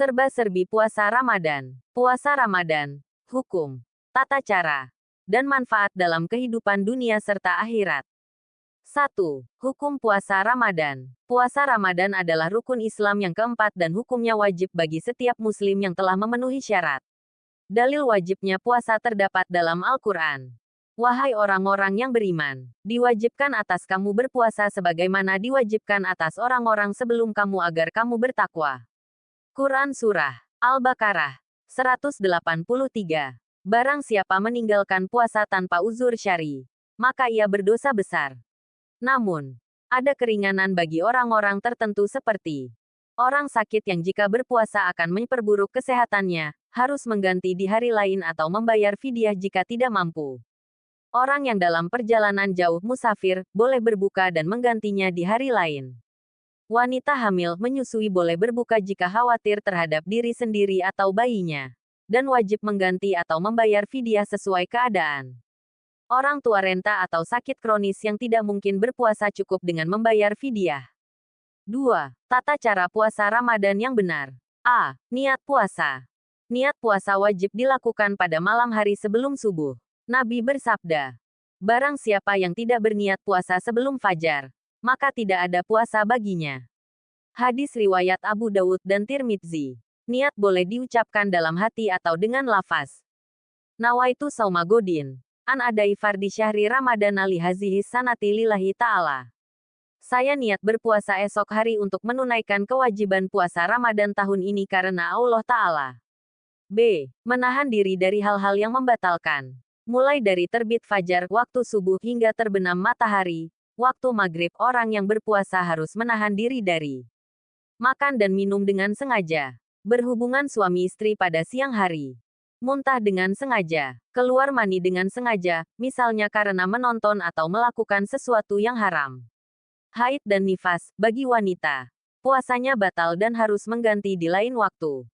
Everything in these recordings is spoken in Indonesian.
Serba-serbi puasa Ramadan. Puasa Ramadan, hukum, tata cara, dan manfaat dalam kehidupan dunia serta akhirat. 1. Hukum puasa Ramadan. Puasa Ramadan adalah rukun Islam yang keempat dan hukumnya wajib bagi setiap muslim yang telah memenuhi syarat. Dalil wajibnya puasa terdapat dalam Al-Quran. Wahai orang-orang yang beriman, diwajibkan atas kamu berpuasa sebagaimana diwajibkan atas orang-orang sebelum kamu agar kamu bertakwa. Quran Surah Al-Baqarah 183. Barang siapa meninggalkan puasa tanpa uzur syar'i, maka ia berdosa besar. Namun, ada keringanan bagi orang-orang tertentu seperti orang sakit yang jika berpuasa akan memperburuk kesehatannya, harus mengganti di hari lain atau membayar fidyah jika tidak mampu. Orang yang dalam perjalanan jauh musafir, boleh berbuka dan menggantinya di hari lain. Wanita hamil menyusui boleh berbuka jika khawatir terhadap diri sendiri atau bayinya, dan wajib mengganti atau membayar fidyah sesuai keadaan. Orang tua renta atau sakit kronis yang tidak mungkin berpuasa cukup dengan membayar fidyah. 2. Tata cara puasa Ramadan yang benar. A. Niat puasa. Niat puasa wajib dilakukan pada malam hari sebelum subuh. Nabi bersabda, barang siapa yang tidak berniat puasa sebelum fajar, maka tidak ada puasa baginya. Hadis riwayat Abu Dawud dan Tirmidzi. Niat boleh diucapkan dalam hati atau dengan lafaz nawaitu sauma godin an adai fardi syahri Ramadan ali hazihi sanati lillahi ta'ala. Saya niat berpuasa esok hari untuk menunaikan kewajiban puasa Ramadan tahun ini karena Allah Ta'ala. B. Menahan diri dari hal-hal yang membatalkan. Mulai dari terbit fajar, waktu subuh hingga terbenam matahari, waktu maghrib orang yang berpuasa harus menahan diri dari makan dan minum dengan sengaja, berhubungan suami istri pada siang hari, muntah dengan sengaja, keluar mani dengan sengaja, misalnya karena menonton atau melakukan sesuatu yang haram. Haid dan nifas, bagi wanita, puasanya batal dan harus mengganti di lain waktu.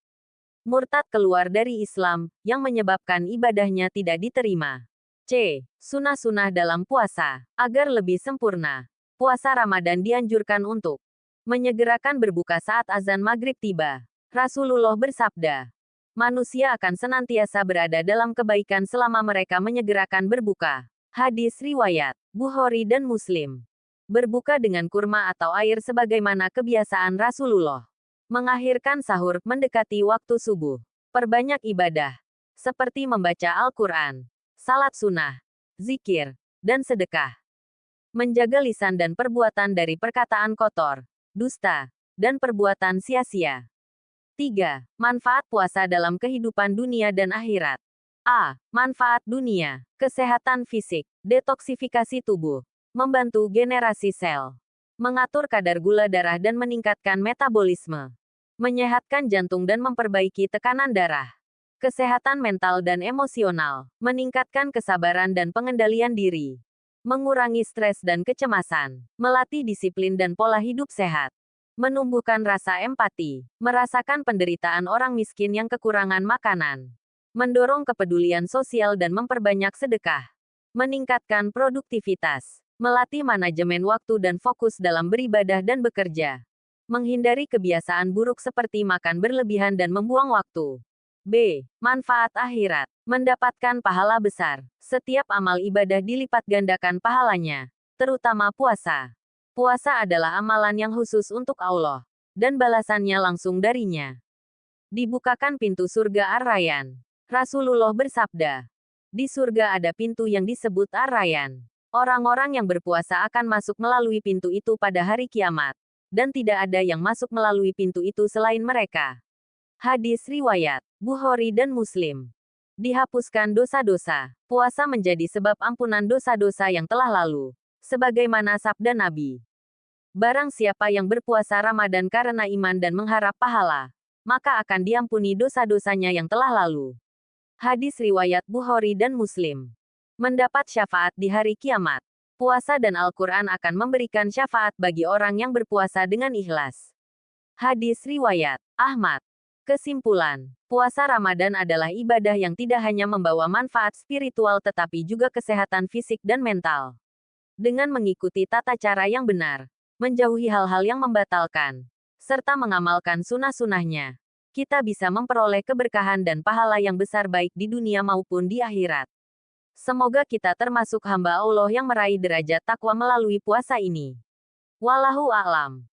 Murtad keluar dari Islam, yang menyebabkan ibadahnya tidak diterima. C. Sunah-sunah dalam puasa. Agar lebih sempurna, puasa Ramadan dianjurkan untuk menyegerakan berbuka saat azan maghrib tiba. Rasulullah bersabda, manusia akan senantiasa berada dalam kebaikan selama mereka menyegerakan berbuka. Hadis riwayat Bukhari dan Muslim. Berbuka dengan kurma atau air sebagaimana kebiasaan Rasulullah. Mengakhirkan sahur mendekati waktu subuh. Perbanyak ibadah, seperti membaca Al-Quran, salat sunnah, zikir, dan sedekah. Menjaga lisan dan perbuatan dari perkataan kotor, dusta, dan perbuatan sia-sia. 3. Manfaat puasa dalam kehidupan dunia dan akhirat. A. Manfaat dunia. Kesehatan fisik. Detoksifikasi tubuh. Membantu generasi sel. Mengatur kadar gula darah dan meningkatkan metabolisme. Menyehatkan jantung dan memperbaiki tekanan darah. Kesehatan mental dan emosional. Meningkatkan kesabaran dan pengendalian diri. Mengurangi stres dan kecemasan. Melatih disiplin dan pola hidup sehat. Menumbuhkan rasa empati. Merasakan penderitaan orang miskin yang kekurangan makanan. Mendorong kepedulian sosial dan memperbanyak sedekah. Meningkatkan produktivitas. Melatih manajemen waktu dan fokus dalam beribadah dan bekerja. Menghindari kebiasaan buruk seperti makan berlebihan dan membuang waktu. B. Manfaat akhirat. Mendapatkan pahala besar. Setiap amal ibadah dilipat gandakan pahalanya, terutama puasa. Puasa adalah amalan yang khusus untuk Allah, dan balasannya langsung darinya. Dibukakan pintu surga Ar-Rayyan. Rasulullah bersabda, di surga ada pintu yang disebut Ar-Rayyan. Orang-orang yang berpuasa akan masuk melalui pintu itu pada hari kiamat, dan tidak ada yang masuk melalui pintu itu selain mereka. Hadis riwayat Bukhari dan Muslim. Dihapuskan dosa-dosa. Puasa menjadi sebab ampunan dosa-dosa yang telah lalu. Sebagaimana sabda Nabi, barang siapa yang berpuasa Ramadan karena iman dan mengharap pahala, maka akan diampuni dosa-dosanya yang telah lalu. Hadis riwayat Bukhari dan Muslim. Mendapat syafaat di hari kiamat. Puasa dan Al-Quran akan memberikan syafaat bagi orang yang berpuasa dengan ikhlas. Hadis riwayat Ahmad. Kesimpulan, puasa Ramadan adalah ibadah yang tidak hanya membawa manfaat spiritual tetapi juga kesehatan fisik dan mental. Dengan mengikuti tata cara yang benar, menjauhi hal-hal yang membatalkan, serta mengamalkan sunnah-sunnahnya, kita bisa memperoleh keberkahan dan pahala yang besar baik di dunia maupun di akhirat. Semoga kita termasuk hamba Allah yang meraih derajat takwa melalui puasa ini. Wallahu a'lam.